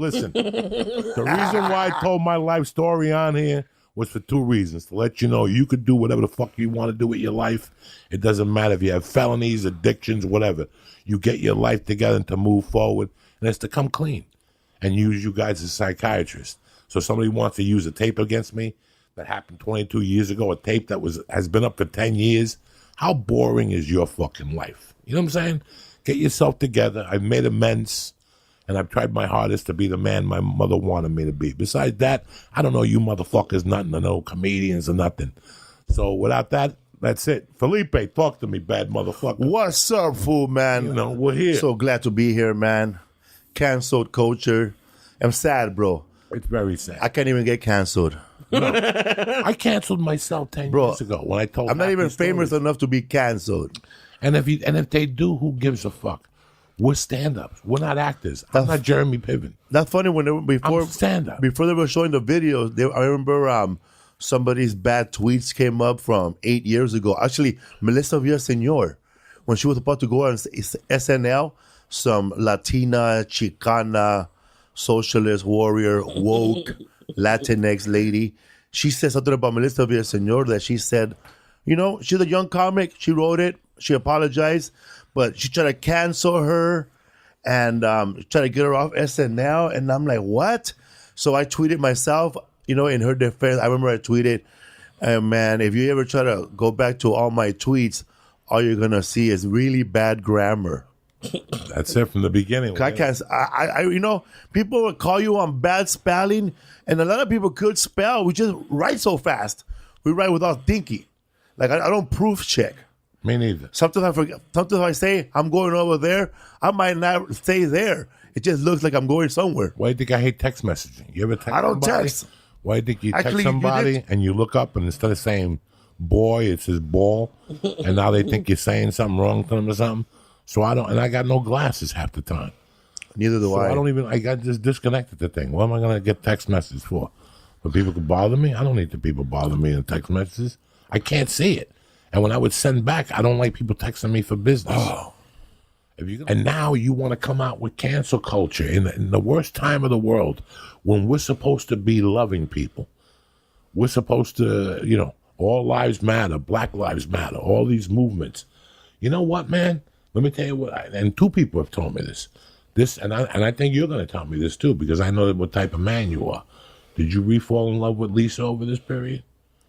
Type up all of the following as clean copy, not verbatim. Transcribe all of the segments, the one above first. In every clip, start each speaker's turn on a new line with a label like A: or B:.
A: Listen, the reason why I told my life story on here was for two reasons. To let you know you could do whatever the fuck you want to do with your life. It doesn't matter if you have felonies, addictions, whatever. You get your life together to move forward, and it's to come clean and use you guys as psychiatrists. So somebody wants to use a tape against me that happened 22 years ago, a tape that has been up for 10 years. How boring is your fucking life? You know what I'm saying? Get yourself together. I've made amends, and I've tried my hardest to be the man my mother wanted me to be. Besides that, I don't know you motherfuckers, nothing, or no comedians or nothing. So without that, that's it. Felipe, talk to me, bad motherfucker.
B: What's up, fool, man?
A: You know, we're here.
B: So glad to be here, man. Canceled culture. I'm sad, bro.
A: It's very sad.
B: I can't even get canceled.
A: No. I canceled myself 10 years ago when I told.
B: I'm not even famous enough to be canceled.
A: And if they do, who gives a fuck? We're stand-ups. We're not actors. I'm not Jeremy Piven.
B: That's funny when they were, before
A: stand-up.
B: Before they were showing the videos, I remember somebody's bad tweets came up from 8 years ago. Actually, Melissa Villaseñor, when she was about to go on SNL, some Latina, Chicana, socialist warrior, woke Latinx lady, she said something about Melissa Villaseñor that she said, you know, she's a young comic. She wrote it. She apologized, but she tried to cancel her and try to get her off SNL. And I'm like, what? So I tweeted myself, you know, in her defense. I remember I tweeted, man, if you ever try to go back to all my tweets, all you're going to see is really bad grammar.
A: That's it from the beginning.
B: I can't, you know, people would call you on bad spelling, and a lot of people could spell. We just write so fast. We write without thinking. Like, I don't proof check.
A: Me neither.
B: Sometimes I forget. Sometimes I say I'm going over there. I might not stay there. It just looks like I'm going somewhere.
A: Why do you think I hate text messaging? You ever text
B: I don't
A: somebody?
B: text.
A: Why do you think you text
B: Actually,
A: somebody and you look up and instead of saying boy, it says ball, and now they think you're saying something wrong to them or something? So I don't, and I got no glasses half the time.
B: Neither do I.
A: I got just disconnected the thing. What am I going to get text messages for? For people to bother me? I don't need the people bother me in text messages. I can't see it. And when I would send back, I don't like people texting me for business. Oh. And now you want to come out with cancel culture in the worst time of the world when we're supposed to be loving people. We're supposed to, you know, all lives matter, Black Lives Matter, all these movements. You know what, man? Let me tell you what, and two people have told me this. And I think you're going to tell me this too, because I know what type of man you are. Did you re-fall in love with Lisa over this period?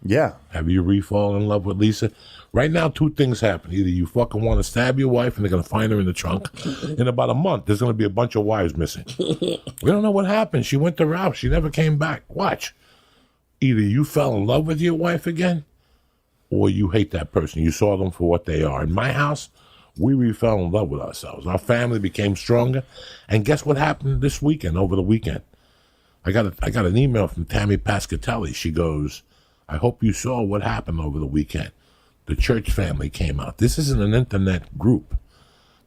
B: Yeah.
A: Have you re-fallen in love with Lisa? Right now, two things happen. Either you fucking want to stab your wife and they're going to find her in the trunk. In about a month, there's going to be a bunch of wives missing. We don't know what happened. She went to Ralph. She never came back. Watch. Either you fell in love with your wife again or you hate that person. You saw them for what they are. In my house, we re-fell in love with ourselves. Our family became stronger. And guess what happened this weekend, over the weekend? I got an email from Tammy Pascatelli. She goes, I hope you saw what happened over the weekend. The church family came out. This isn't an internet group.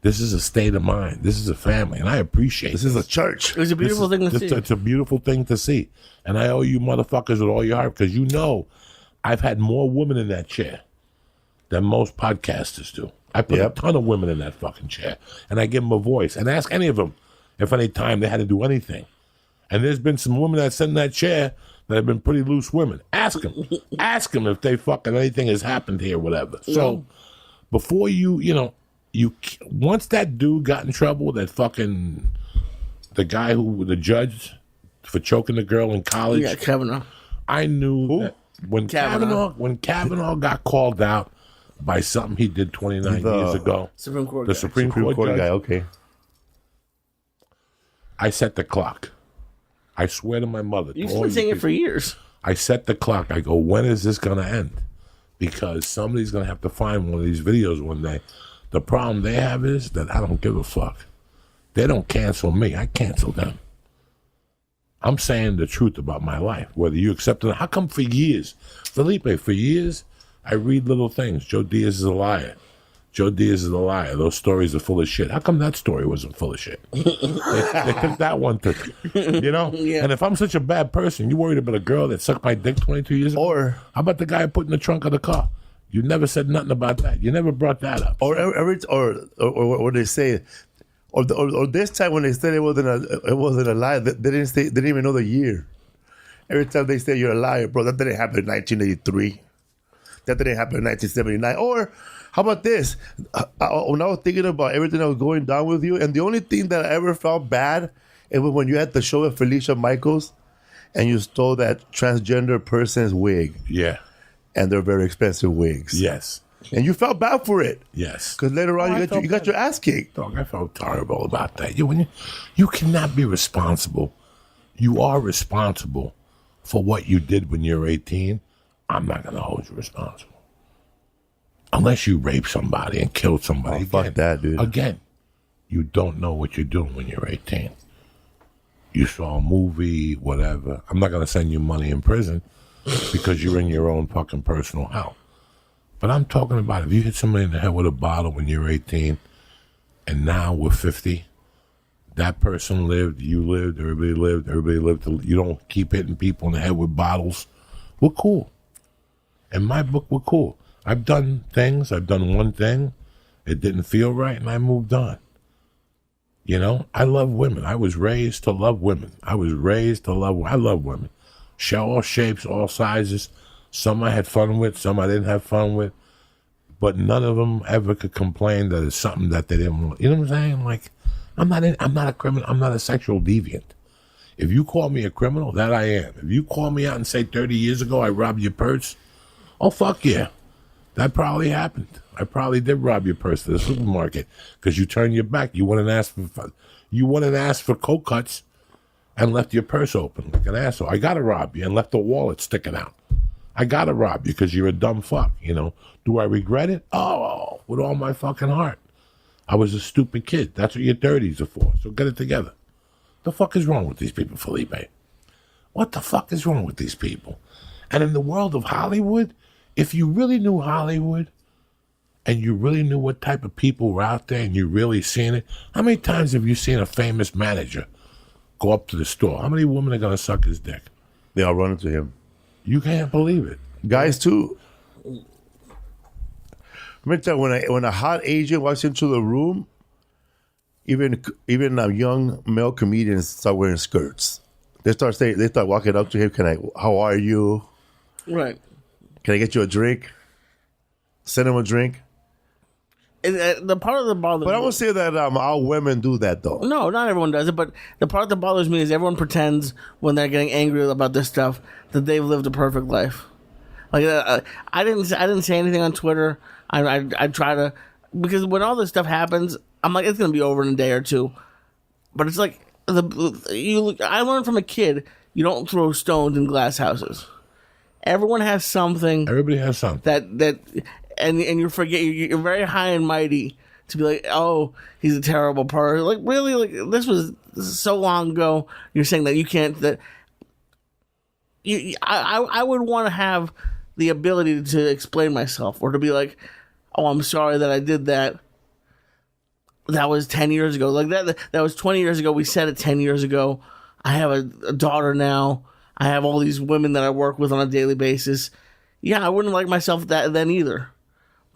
A: This is a state of mind. This is a family, and I appreciate
B: this. This is a church.
C: It was a beautiful thing to see.
A: It's a beautiful thing to see. And I owe you motherfuckers with all your heart, because you know I've had more women in that chair than most podcasters do. I put a ton of women in that fucking chair, and I give them a voice. And ask any of them if any time they had to do anything. And there's been some women that sit in that chair that have been pretty loose women. Ask them. Ask them if they fucking anything has happened here, whatever. So before once that dude got in trouble, that fucking, the guy the judge for choking the girl in college.
C: Yeah, Kavanaugh.
A: I knew that when Kavanaugh got called out by something he did 29 years ago.
C: Supreme Court
A: the
C: guy.
A: Supreme Court
B: guy, okay.
A: I set the clock. I swear to my mother.
C: You've been saying it for years.
A: I set the clock. I go, when is this going to end? Because somebody's going to have to find one of these videos one day. The problem they have is that I don't give a fuck. They don't cancel me. I cancel them. I'm saying the truth about my life, whether you accept it. How come for years, Felipe, for years, I read little things. Joe Diaz is a liar. Joe Diaz is a liar. Those stories are full of shit. How come that story wasn't full of shit? they took that one too. You know?
C: Yeah.
A: And if I'm such a bad person, you worried about a girl that sucked my dick 22 years ago?
B: Or
A: how about the guy I put in the trunk of the car? You never said nothing about that. You never brought that up.
B: Or they say, or this time when they said it wasn't a lie, they didn't even know the year. Every time they say you're a liar, bro, that didn't happen in 1983. That didn't happen in 1979. Or how about this? When I was thinking about everything that was going down with you, and the only thing that I ever felt bad, it was when you had the show with Felicia Michaels, and you stole that transgender person's wig.
A: Yeah.
B: And they're very expensive wigs.
A: Yes.
B: And you felt bad for it.
A: Yes.
B: Because later on, you got your ass kicked.
A: Dog, I felt terrible about that. You cannot be responsible. You are responsible for what you did when you're 18. I'm not going to hold you responsible. Unless you rape somebody and kill somebody.
B: Fuck that, dude.
A: Again, you don't know what you're doing when you're 18. You saw a movie, whatever. I'm not going to send you money in prison because you're in your own fucking personal hell. But I'm talking about if you hit somebody in the head with a bottle when you're 18 and now we're 50, that person lived, you lived, everybody lived. You don't keep hitting people in the head with bottles. We're cool. In my book, we're cool. I've done things. I've done one thing. It didn't feel right, and I moved on. You know, I love women. I was raised to love women. I love women. All shapes, all sizes. Some I had fun with, some I didn't have fun with. But none of them ever could complain that it's something that they didn't want. You know what I'm saying? Like, I'm not a criminal. I'm not a sexual deviant. If you call me a criminal, that I am. If you call me out and say 30 years ago I robbed your purse, oh, fuck yeah. That probably happened. I probably did rob your purse at the supermarket because you turned your back. You went and asked for coke cuts and left your purse open like an asshole. I gotta rob you and left the wallet sticking out. I gotta rob you because you're a dumb fuck, you know. Do I regret it? Oh, with all my fucking heart. I was a stupid kid. That's what your 30s are for. So get it together. The fuck is wrong with these people, Felipe? What the fuck is wrong with these people? And in the world of Hollywood, if you really knew Hollywood and you really knew what type of people were out there and you really seen it, how many times have you seen a famous manager go up to the store? How many women are going to suck his dick?
B: They all run into him.
A: You can't believe it.
B: Guys, too. Let me tell you, when a hot Asian walks into the room, even young male comedians start wearing skirts. They start walking up to him. How are you?
C: Right.
B: Can I get you a drink? Send him a drink.
C: The part of the bother.
B: But I won't say that all women do that though.
C: No, not everyone does it. But the part that bothers me is everyone pretends when they're getting angry about this stuff that they've lived a perfect life. Like I didn't say anything on Twitter. I try to, because when all this stuff happens, I'm like, it's gonna be over in a day or two. But it's like I learned from a kid, you don't throw stones in glass houses. Everyone has something.
A: Everybody has something.
C: And you forget, you're very high and mighty to be like, oh, he's a terrible person. Like, really? Like, this is so long ago. You're saying that you can't, I would want to have the ability to explain myself or to be like, oh, I'm sorry that I did that. That was 10 years ago. Like, that was 20 years ago. We said it 10 years ago. I have a daughter now. I have all these women that I work with on a daily basis. Yeah, I wouldn't like myself then either.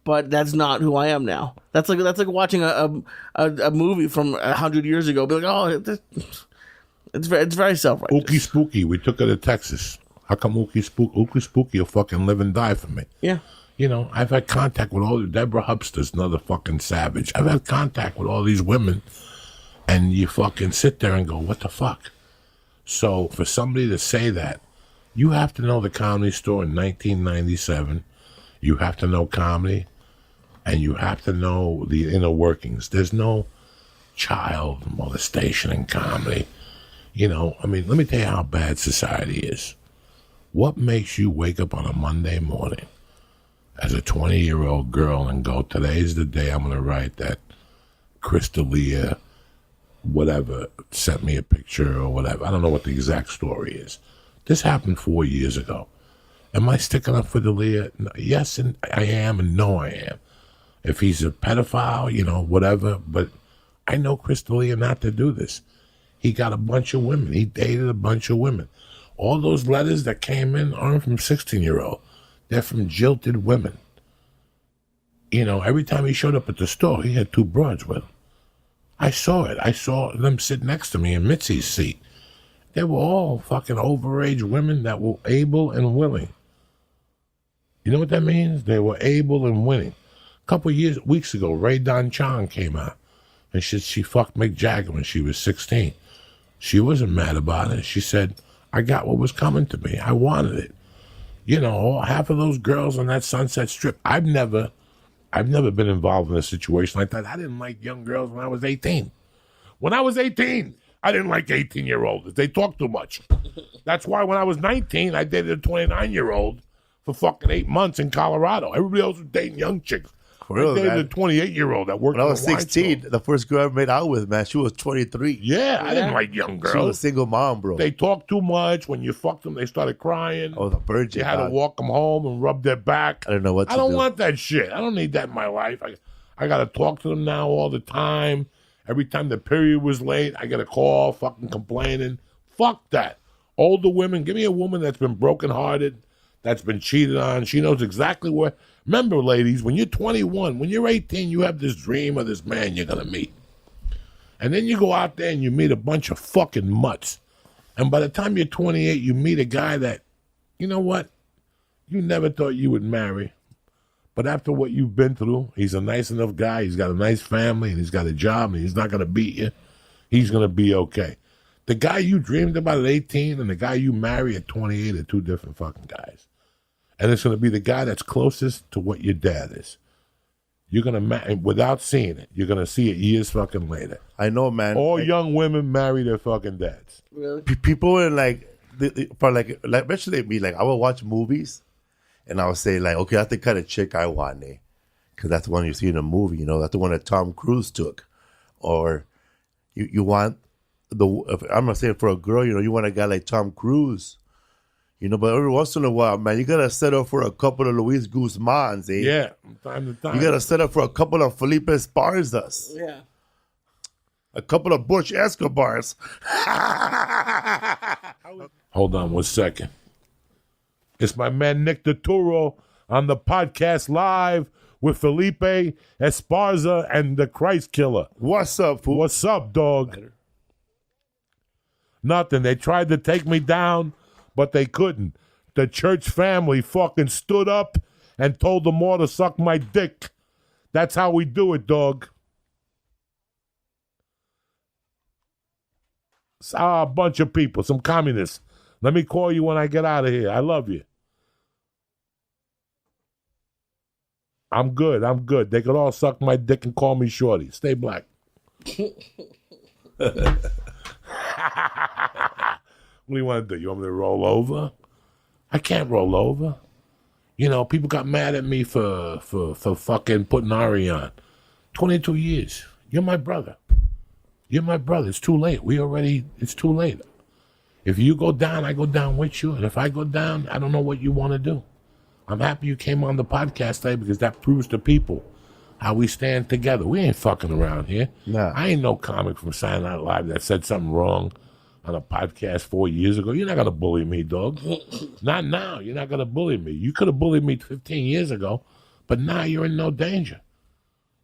C: But that's not who I am now. That's like watching a movie from 100 years ago. Be like, oh, it's very self-righteous.
A: Ookie Spooky, we took her to Texas. How come Ookie Spooky will fucking live and die for me?
C: Yeah.
A: You know, I've had contact with all Deborah Hupster's another fucking savage. I've had contact with all these women, and you fucking sit there and go, what the fuck? So for somebody to say that, you have to know the Comedy Store in 1997. You have to know comedy, and you have to know the inner workings. There's no child molestation in comedy. You know, I mean, let me tell you how bad society is. What makes you wake up on a Monday morning as a 20-year-old girl and go, today's the day I'm going to write that Crystalia, whatever, sent me a picture or whatever. I don't know what the exact story is. This happened 4 years ago. Am I sticking up for D'Elia? Yes, and I am, and no, I am. If he's a pedophile, you know, whatever, but I know Crystalia not to do this. He got a bunch of women. He dated a bunch of women. All those letters that came in aren't from 16-year-old. They're from jilted women. You know, every time he showed up at the store, he had 2 broads with him. I saw it. I saw them sit next to me in Mitzi's seat. They were all fucking overage women that were able and willing. You know what that means? They were able and willing. A couple weeks ago, Ray Don Chong came out and she fucked Mick Jagger when she was 16. She wasn't mad about it. She said, I got what was coming to me. I wanted it. You know, half of those girls on that Sunset Strip. I've never been involved in a situation like that. I didn't like young girls when I was 18. When I was 18, I didn't like 18-year-olds. They talk too much. That's why when I was 19, I dated a 29-year-old for fucking 8 months in Colorado. Everybody else was dating young chicks.
B: Real,
A: I dated
B: man.
A: a 28-year-old that worked.
B: When I was
A: in a wine
B: 16,
A: store.
B: the first girl I ever made out with, man, she was 23.
A: Yeah, I didn't like young girls.
B: She was a single mom, bro.
A: They talk too much. When you fucked them, they started crying.
B: Oh, the virgin.
A: You had to
B: dog.
A: walk them home and rub their back.
B: I don't know what to
A: I don't
B: do.
A: want that shit. I don't need that in my life. I got to talk to them now all the time. Every time the period was late, I get a call fucking complaining. Fuck that. Older women, give me a woman that's been brokenhearted, that's been cheated on. She knows exactly where. Remember, ladies, when you're 21, when you're 18, you have this dream of this man you're going to meet. And then you go out there and you meet a bunch of fucking mutts. And by the time you're 28, you meet a guy that, you know what? You never thought you would marry. But after what you've been through, he's a nice enough guy. He's got a nice family and he's got a job and he's not going to beat you. He's going to be okay. The guy you dreamed about at 18 and the guy you marry at 28 are two different fucking guys. And it's going to be the guy that's closest to what your dad is. You're going to, without seeing it, you're going to see it years fucking later.
B: I know, man.
A: All young women marry their fucking dads.
C: Really?
B: People in especially me, like, I would watch movies and I would say, like, okay, that's the kind of chick I want, eh? Because that's the one you see in a movie, you know, that's the one that Tom Cruise took. Or you want I'm going to say for a girl, you know, you want a guy like Tom Cruise. You know, but every once in a while, man, you got to set up for a couple of Luis Guzmans, eh?
A: Yeah, from time to time.
B: You got to set up for a couple of Felipe Esparzas.
C: Yeah.
B: A couple of Bush Escobars.
A: Hold on 1 second. It's my man Nick Turturro on the podcast live with Felipe Esparza and the Christ Killer.
B: What's up, fool?
A: What's up, dog? Nothing. They tried to take me down, but they couldn't. The church family fucking stood up and told them all to suck my dick. That's how we do it, dog. A bunch of people, some communists. Let me call you when I get out of here. I love you. I'm good. They could all suck my dick and call me shorty. Stay black. What do you want to do? You want me to roll over? I can't roll over. You know, people got mad at me for fucking putting Ari on. 22 years. You're my brother. You're my brother. It's too late. It's too late. If you go down, I go down with you. And if I go down, I don't know what you want to do. I'm happy you came on the podcast today because that proves to people how we stand together. We ain't fucking around here.
B: Nah.
A: I ain't no comic from Saturday Night Live that said something wrong on a podcast 4 years ago. You're not going to bully me, dog. Not now. You're not going to bully me. You could have bullied me 15 years ago, but now you're in no danger.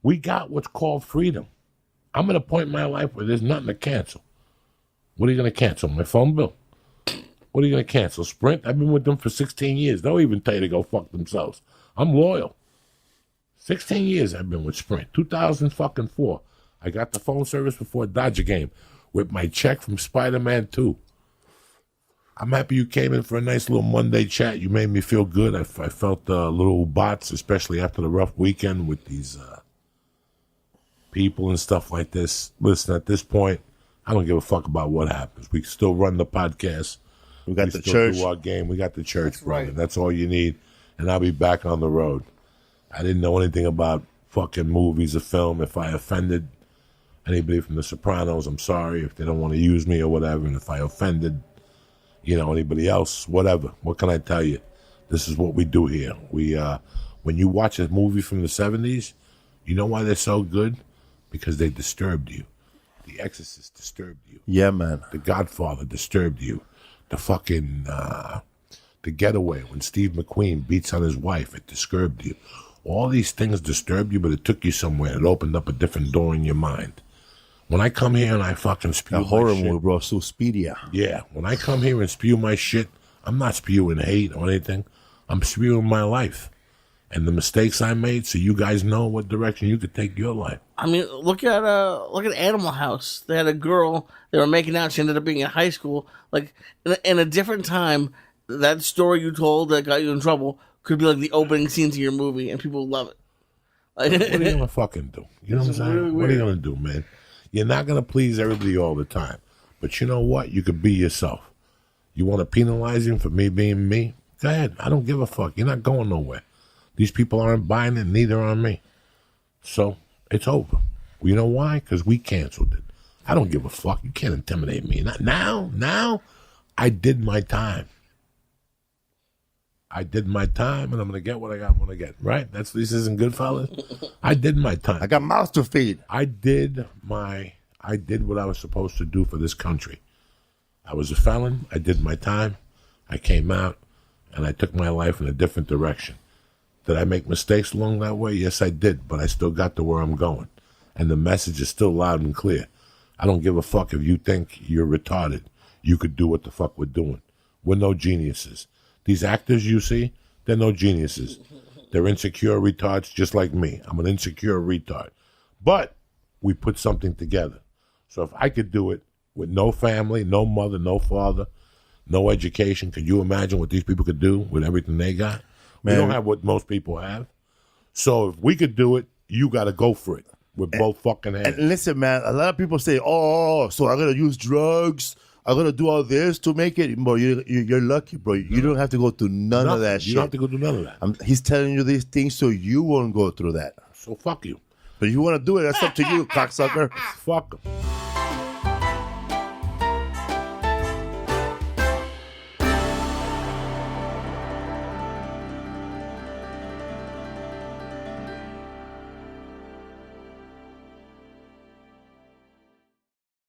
A: We got what's called freedom. I'm at a point in my life where there's nothing to cancel. What are you going to cancel? My phone bill. What are you going to cancel? Sprint? I've been with them for 16 years. They'll even tell you to go fuck themselves. I'm loyal. 16 years I've been with Sprint. 2004. I got the phone service before a Dodger game with my check from Spider-Man 2. I'm happy you came in for a nice little Monday chat. You made me feel good. I felt a little bots, especially after the rough weekend with these people and stuff like this. Listen, at this point, I don't give a fuck about what happens. We still run the podcast.
B: We got the
A: still
B: church.
A: do our game. We got the church,
C: That's
A: brother.
C: right.
A: That's all you need. And I'll be back on the road. I didn't know anything about fucking movies or film. If I offended anybody from The Sopranos, I'm sorry. If they don't want to use me or whatever. And if I offended, anybody else, whatever. What can I tell you? This is what we do here. When you watch a movie from the 70s, you know why they're so good? Because they disturbed you. The Exorcist disturbed you.
B: Yeah, man.
A: The Godfather disturbed you. The fucking, The Getaway, when Steve McQueen beats on his wife, it disturbed you. All these things disturbed you, but it took you somewhere. It opened up a different door in your mind. When I come here and I fucking spew
B: A horror
A: my
B: movie,
A: shit,
B: bro. Suspiria.
A: yeah, when I come here and spew my shit, I'm not spewing hate or anything. I'm spewing my life and the mistakes I made, so you guys know what direction you could take your life.
C: I mean, look at Animal House. They had a girl they were making out. She ended up being in high school. Like in a different time, that story you told that got you in trouble could be like the opening scenes of your movie, and people would love it. Like,
A: What are you gonna fucking do? You know what I'm saying?
C: really
A: What are you
C: weird.
A: gonna do, man? You're not gonna please everybody all the time, but you know what? You could be yourself. You want to penalize him for me being me? Go ahead. I don't give a fuck. You're not going nowhere. These people aren't buying it, neither are me. So it's over. Well, you know why? Because we canceled it. I don't give a fuck. You can't intimidate me. Not now. Now, I did my time. I did my time, and I'm gonna get what I want to get. Right? This isn't good, fellas. I did my time.
B: I got mouths to feed.
A: I did what I was supposed to do for this country. I was a felon. I did my time. I came out, and I took my life in a different direction. Did I make mistakes along that way? Yes, I did, but I still got to where I'm going. And the message is still loud and clear. I don't give a fuck if you think you're retarded. You could do what the fuck we're doing. We're no geniuses. These actors you see, they're no geniuses. They're insecure retards just like me. I'm an insecure retard. But we put something together. So if I could do it with no family, no mother, no father, no education, could you imagine what these people could do with everything they got? We
B: Man.
A: don't have what most people have. So if we could do it, you got to go for it with both fucking hands.
B: And listen, man, a lot of people say, oh, so I'm going to use drugs. I'm going to do all this to make it. Bro, you're lucky, bro. You don't have to go through none of that
A: You
B: shit.
A: don't have to go do none of that.
B: He's telling you these things so you won't go through that.
A: So fuck you.
B: But if you want to do it, that's up to you, cocksucker.
A: Fuck them.